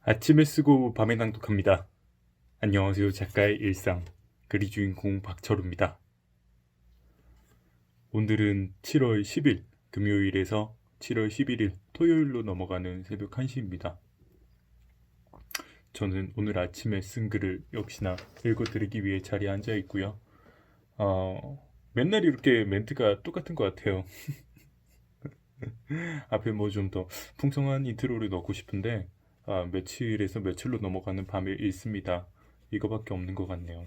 아침에 쓰고 밤에 낭독합니다. 안녕하세요. 작가의 일상, 글의 주인공 박철우입니다. 오늘은 7월 10일 금요일에서 7월 11일 토요일로 넘어가는 새벽 1시입니다. 저는 오늘 아침에 쓴 글을 역시나 읽어드리기 위해 자리에 앉아 있고요. 맨날 이렇게 멘트가 똑같은 것 같아요. 앞에 뭐 좀 더 풍성한 인트로를 넣고 싶은데 며칠에서 며칠로 넘어가는 밤에 읽습니다. 이거밖에 없는 것 같네요.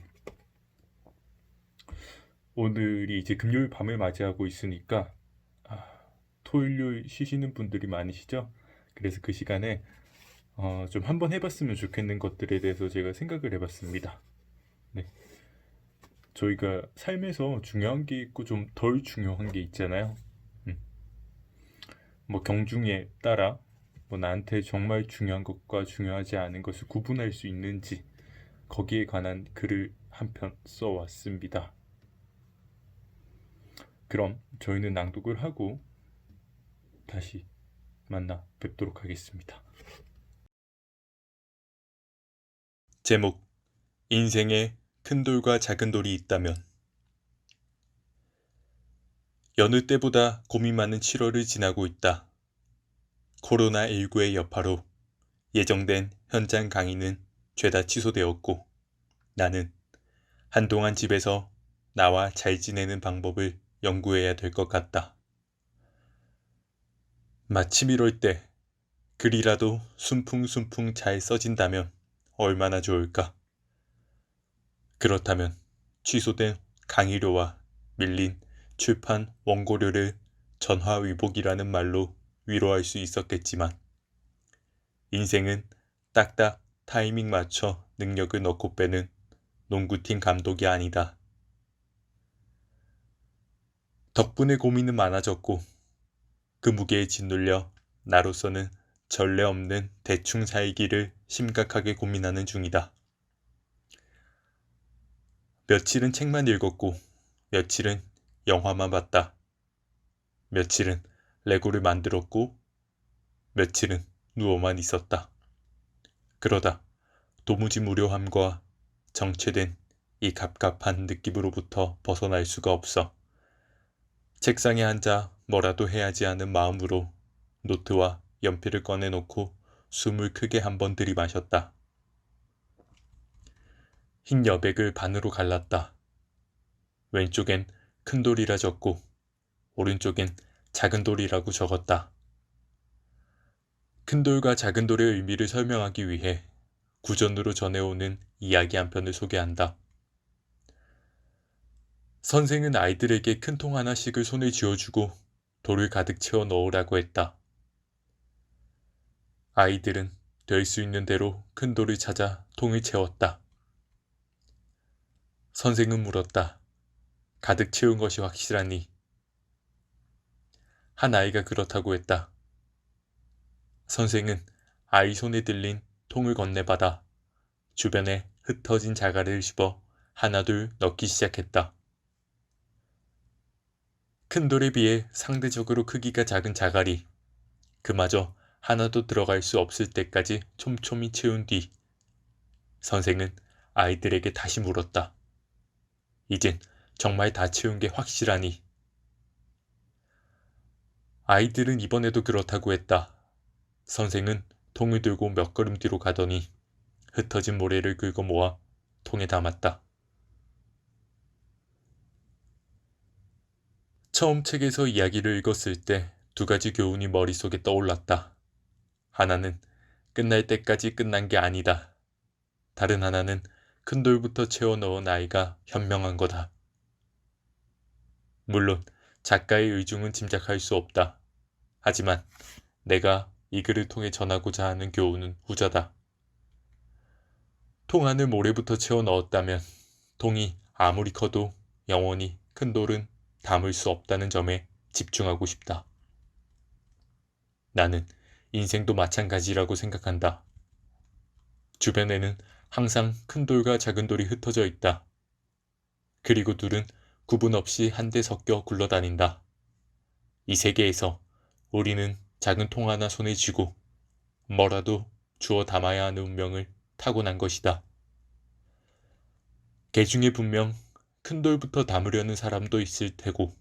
오늘이 이제 금요일 밤을 맞이하고 있으니까 토요일 쉬시는 분들이 많으시죠? 그래서 그 시간에 좀 한번 해봤으면 좋겠는 것들에 대해서 제가 생각을 해봤습니다. 네. 저희가 삶에서 중요한 게 있고 좀 덜 중요한 게 있잖아요. 뭐 경중에 따라 뭐 나한테 정말 중요한 것과 중요하지 않은 것을 구분할 수 있는지 거기에 관한 글을 한 편 써왔습니다. 그럼 저희는 낭독을 하고 다시 만나 뵙도록 하겠습니다. 제목: 인생에 큰 돌과 작은 돌이 있다면. 여느 때보다 고민 많은 7월을 지나고 있다. 코로나19의 여파로 예정된 현장 강의는 죄다 취소되었고, 나는 한동안 집에서 나와 잘 지내는 방법을 연구해야 될 것 같다. 마침 이럴 때 글이라도 순풍순풍 잘 써진다면 얼마나 좋을까. 그렇다면 취소된 강의료와 밀린 출판 원고료를 전화위복이라는 말로 위로할 수 있었겠지만, 인생은 딱딱 타이밍 맞춰 능력을 넣고 빼는 농구팀 감독이 아니다. 덕분에 고민은 많아졌고, 그 무게에 짓눌려 나로서는 전례 없는 대충 살기를 심각하게 고민하는 중이다. 며칠은 책만 읽었고, 며칠은 영화만 봤다. 며칠은 레고를 만들었고, 며칠은 누워만 있었다. 그러다 도무지 무료함과 정체된 이 갑갑한 느낌으로부터 벗어날 수가 없어 책상에 앉아 뭐라도 해야지 하는 마음으로 노트와 연필을 꺼내놓고 숨을 크게 한번 들이마셨다. 흰 여백을 반으로 갈랐다. 왼쪽엔 큰 돌이라 적고 오른쪽엔 작은 돌이라고 적었다. 큰 돌과 작은 돌의 의미를 설명하기 위해 구전으로 전해오는 이야기 한 편을 소개한다. 선생은 아이들에게 큰 통 하나씩을 손에 쥐어주고 돌을 가득 채워 넣으라고 했다. 아이들은 될 수 있는 대로 큰 돌을 찾아 통을 채웠다. 선생은 물었다. 가득 채운 것이 확실하니? 한 아이가 그렇다고 했다. 선생은 아이 손에 들린 통을 건네받아 주변에 흩어진 자갈을 씹어 하나둘 넣기 시작했다. 큰 돌에 비해 상대적으로 크기가 작은 자갈이 그마저 하나도 들어갈 수 없을 때까지 촘촘히 채운 뒤 선생은 아이들에게 다시 물었다. 이젠 정말 다 채운 게 확실하니? 아이들은 이번에도 그렇다고 했다. 선생은 통을 들고 몇 걸음 뒤로 가더니 흩어진 모래를 긁어 모아 통에 담았다. 처음 책에서 이야기를 읽었을 때 두 가지 교훈이 머릿속에 떠올랐다. 하나는 끝날 때까지 끝난 게 아니다. 다른 하나는 큰 돌부터 채워 넣은 아이가 현명한 거다. 물론 작가의 의중은 짐작할 수 없다. 하지만 내가 이 글을 통해 전하고자 하는 교훈은 후자다. 통 안을 모래부터 채워 넣었다면 통이 아무리 커도 영원히 큰 돌은 담을 수 없다는 점에 집중하고 싶다. 나는 인생도 마찬가지라고 생각한다. 주변에는 항상 큰 돌과 작은 돌이 흩어져 있다. 그리고 둘은 구분 없이 한데 섞여 굴러다닌다. 이 세계에서 우리는 작은 통 하나 손에 쥐고 뭐라도 주워 담아야 하는 운명을 타고난 것이다. 개 중에 분명 큰 돌부터 담으려는 사람도 있을 테고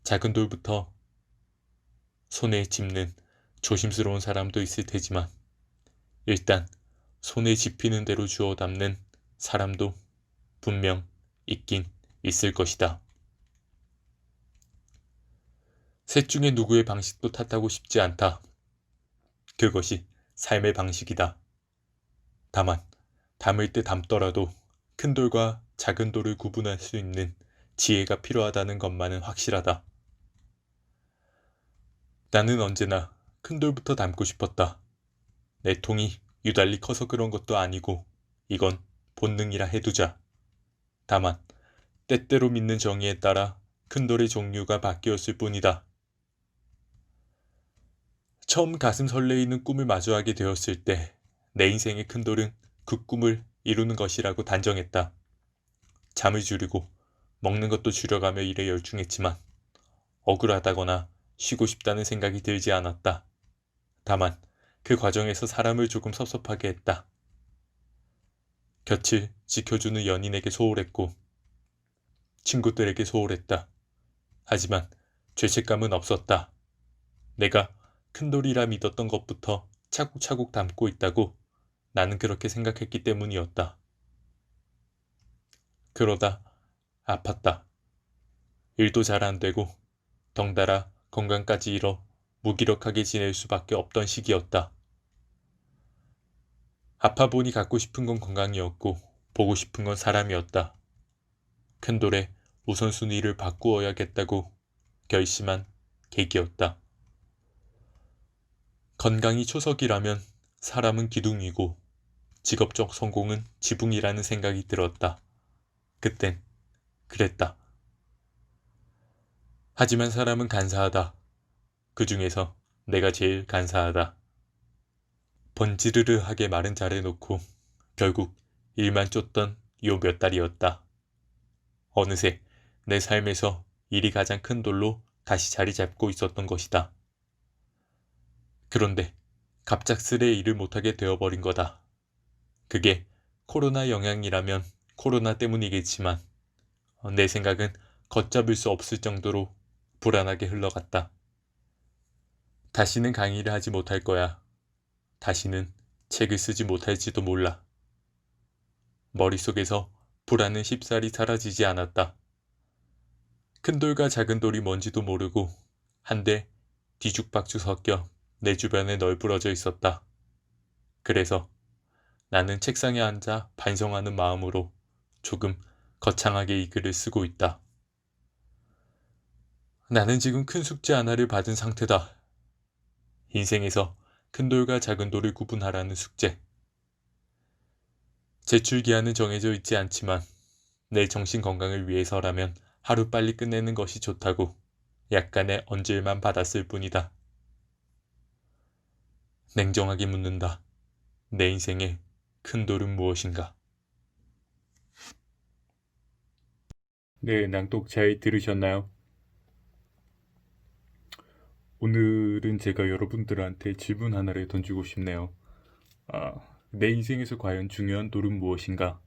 작은 돌부터 손에 짚는 조심스러운 사람도 있을 테지만 일단 손에 짚히는 대로 주워 담는 사람도 분명 있긴 있을 것이다. 셋 중에 누구의 방식도 탓하고 싶지 않다. 그것이 삶의 방식이다. 다만 담을 때 담더라도 큰 돌과 작은 돌을 구분할 수 있는 지혜가 필요하다는 것만은 확실하다. 나는 언제나 큰 돌부터 담고 싶었다. 내 통이 유달리 커서 그런 것도 아니고 이건 본능이라 해두자. 다만 때때로 믿는 정의에 따라 큰 돌의 종류가 바뀌었을 뿐이다. 처음 가슴 설레이는 꿈을 마주하게 되었을 때 내 인생의 큰 돌은 그 꿈을 이루는 것이라고 단정했다. 잠을 줄이고 먹는 것도 줄여가며 일에 열중했지만 억울하다거나 쉬고 싶다는 생각이 들지 않았다. 다만 그 과정에서 사람을 조금 섭섭하게 했다. 곁을 지켜주는 연인에게 소홀했고 친구들에게 소홀했다. 하지만 죄책감은 없었다. 내가 큰 돌이라 믿었던 것부터 차곡차곡 담고 있다고 나는 그렇게 생각했기 때문이었다. 그러다 아팠다. 일도 잘 안 되고 덩달아 건강까지 잃어 무기력하게 지낼 수밖에 없던 시기였다. 아파보니 갖고 싶은 건 건강이었고 보고 싶은 건 사람이었다. 큰 돌에 우선순위를 바꾸어야겠다고 결심한 계기였다. 건강이 초석이라면 사람은 기둥이고 직업적 성공은 지붕이라는 생각이 들었다. 그땐 그랬다. 하지만 사람은 간사하다. 그 중에서 내가 제일 간사하다. 번지르르하게 말은 잘해놓고 결국 일만 쫓던 요 몇 달이었다. 어느새 내 삶에서 일이 가장 큰 돌로 다시 자리 잡고 있었던 것이다. 그런데 갑작스레 일을 못하게 되어버린 거다. 그게 코로나 영향이라면 코로나 때문이겠지만 내 생각은 걷잡을 수 없을 정도로 불안하게 흘러갔다. 다시는 강의를 하지 못할 거야. 다시는 책을 쓰지 못할지도 몰라. 머릿속에서 불안은 쉽사리 사라지지 않았다. 큰 돌과 작은 돌이 뭔지도 모르고 한데 뒤죽박죽 섞여 내 주변에 널브러져 있었다. 그래서 나는 책상에 앉아 반성하는 마음으로 조금 거창하게 이 글을 쓰고 있다. 나는 지금 큰 숙제 하나를 받은 상태다. 인생에서 큰 돌과 작은 돌을 구분하라는 숙제. 제출 기한은 정해져 있지 않지만 내 정신 건강을 위해서라면 하루빨리 끝내는 것이 좋다고 약간의 언질만 받았을 뿐이다. 냉정하게 묻는다. 내 인생의 큰 돌은 무엇인가? 네, 낭독 잘 들으셨나요? 오늘은 제가 여러분들한테 질문 하나를 던지고 싶네요. 내 인생에서 과연 중요한 돌은 무엇인가?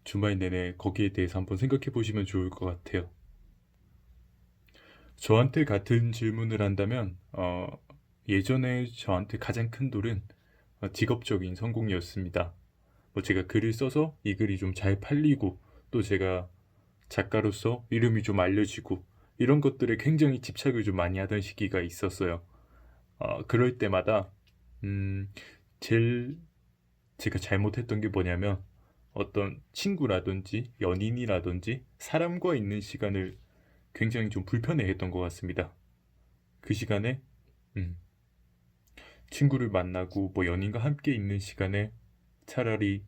주말 내내 거기에 대해서 한번 생각해 보시면 좋을 것 같아요. 저한테 같은 질문을 한다면 예전에 저한테 가장 큰 돌은 직업적인 성공이었습니다. 제가 글을 써서 이 글이 좀 잘 팔리고 또 제가 작가로서 이름이 좀 알려지고 이런 것들에 굉장히 집착을 좀 많이 하던 시기가 있었어요. 그럴 때마다 제일 제가 잘못했던 게 뭐냐면 어떤 친구라든지 연인이라든지 사람과 있는 시간을 굉장히 좀 불편해했던 것 같습니다. 그 시간에 친구를 만나고 연인과 함께 있는 시간에 차라리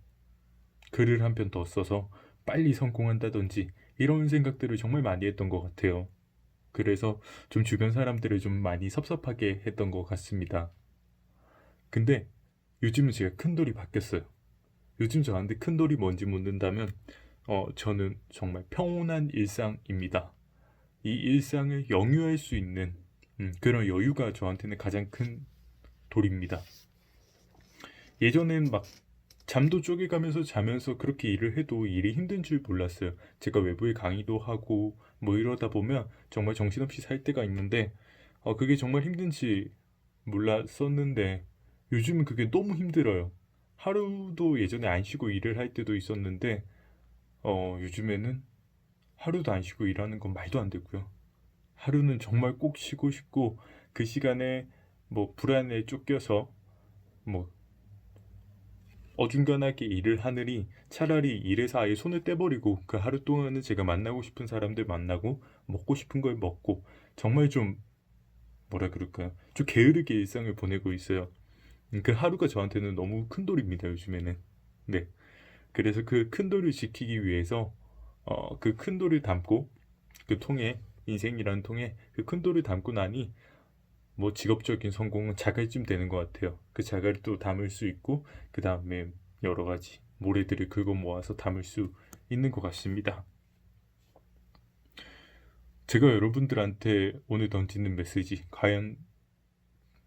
글을 한 편 더 써서 빨리 성공한다든지 이런 생각들을 정말 많이 했던 것 같아요. 그래서 좀 주변 사람들을 좀 많이 섭섭하게 했던 것 같습니다. 근데 요즘은 제가 큰 돌이 바뀌었어요. 요즘 저한테 큰 돌이 뭔지 묻는다면 저는 정말 평온한 일상입니다. 이 일상을 영유할 수 있는 그런 여유가 저한테는 가장 큰 돌입니다. 예전엔 막 잠도 쪼개가면서 자면서 그렇게 일을 해도 일이 힘든 줄 몰랐어요. 제가 외부에 강의도 하고 뭐 이러다 보면 정말 정신없이 살 때가 있는데 그게 정말 힘든지 몰랐었는데 요즘은 그게 너무 힘들어요. 하루도 예전에 안 쉬고 일을 할 때도 있었는데 요즘에는 하루도 안 쉬고 일하는 건 말도 안 되고요. 하루는 정말 꼭 쉬고 싶고 그 시간에 뭐 불안에 쫓겨서 뭐 어중간하게 일을 하느니 차라리 일에서 아예 손을 떼버리고 그 하루 동안은 제가 만나고 싶은 사람들 만나고 먹고 싶은 걸 먹고 정말 좀 뭐라 그럴까요? 좀 게으르게 일상을 보내고 있어요. 그 하루가 저한테는 너무 큰 돌입니다, 요즘에는. 네. 그래서 그 큰 돌을 지키기 위해서 그 큰 돌을 담고 그 통에 인생이라는 통에 그 큰 돌을 담고 나니 뭐 직업적인 성공은 자갈쯤 되는 것 같아요. 그 자갈을 또 담을 수 있고 그 다음에 여러 가지 모래들을 긁어 모아서 담을 수 있는 것 같습니다. 제가 여러분들한테 오늘 던지는 메시지, 과연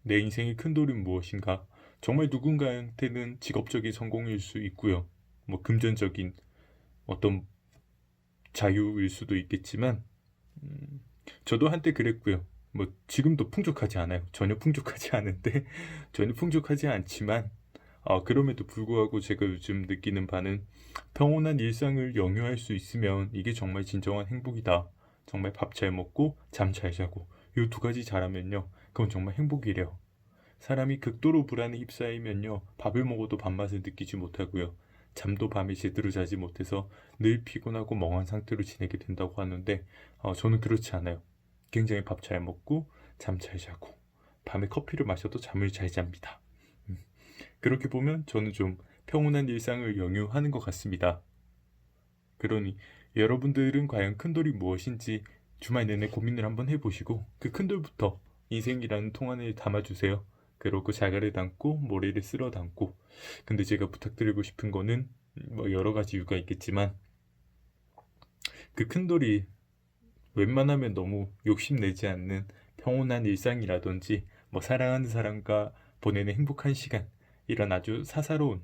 내 인생의 큰 돌은 무엇인가? 정말 누군가한테는 직업적인 성공일 수 있고요. 뭐 금전적인 어떤 자유일 수도 있겠지만 저도 한때 그랬고요. 뭐 지금도 풍족하지 않아요. 전혀 풍족하지 않은데 전혀 풍족하지 않지만 그럼에도 불구하고 제가 요즘 느끼는 바는 평온한 일상을 영유할 수 있으면 이게 정말 진정한 행복이다. 정말 밥 잘 먹고 잠 잘 자고 이 두 가지 잘하면요. 그건 정말 행복이래요. 사람이 극도로 불안에 휩싸이면요. 밥을 먹어도 밥맛을 느끼지 못하고요. 잠도 밤에 제대로 자지 못해서 늘 피곤하고 멍한 상태로 지내게 된다고 하는데 저는 그렇지 않아요. 굉장히 밥 잘 먹고 잠 잘 자고 밤에 커피를 마셔도 잠을 잘 잡니다. 그렇게 보면 저는 좀 평온한 일상을 영유하는 것 같습니다. 그러니 여러분들은 과연 큰돌이 무엇인지 주말 내내 고민을 한번 해보시고 그 큰돌부터 인생이라는 통 안에 담아주세요. 그러고 자갈을 담고 모래를 쓸어 담고 근데 제가 부탁드리고 싶은 거는 뭐 여러 가지 이유가 있겠지만 그 큰돌이 웬만하면 너무 욕심내지 않는 평온한 일상이라든지 뭐 사랑하는 사람과 보내는 행복한 시간 이런 아주 사사로운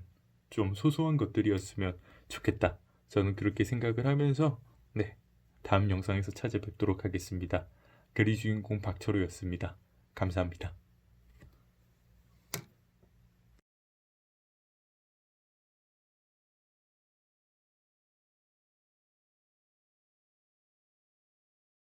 좀 소소한 것들이었으면 좋겠다. 저는 그렇게 생각을 하면서 네, 다음 영상에서 찾아뵙도록 하겠습니다. 그리 주인공 박철호였습니다. 감사합니다.